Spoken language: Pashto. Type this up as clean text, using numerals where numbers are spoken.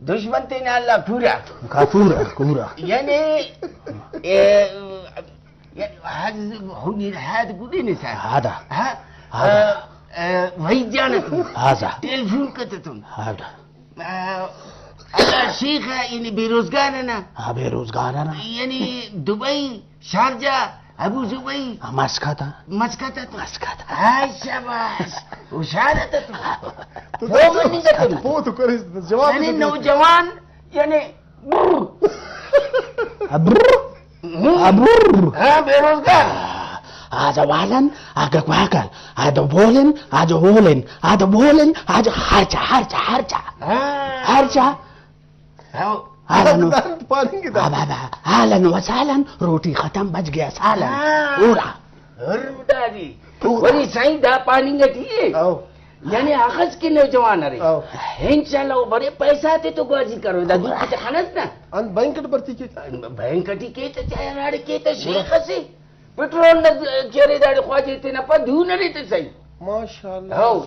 दुश्मन ते नाला पूरा كورة يعني يعني هذا هو هذا قولي ساعة هذا ها وهي جانتهم هذا تلفون كتتهم هذا أنا شيخة يعني بيروزقان أنا بيروزقار أنا يعني دبي شارجة أبو زبي مسقط مسقط هاي شاباش وشارتهم فوق النقطة فوتوا كويس الجواب يعني نوجوان يعني أبر ها بيروزقان هذا والن هذا واكل هذا بولن هذا بولن هذا بولن هذا هرجع اهلا وسهلا روटी खत्म बच गया सालन पूरा हरदा जी वरी साईं दा पानी गठी यानी आखस के नौजवान रे इंशाल्लाह बड़े पैसा ते तो गाजी करो दा कुछ खनस ना अन बैंक भरती के बैंक के ते चाय के ते शेख से पेट्रोल न केरे दाड़े ख्वाजे ते न पधू न रे ते सही माशाअल्लाह हो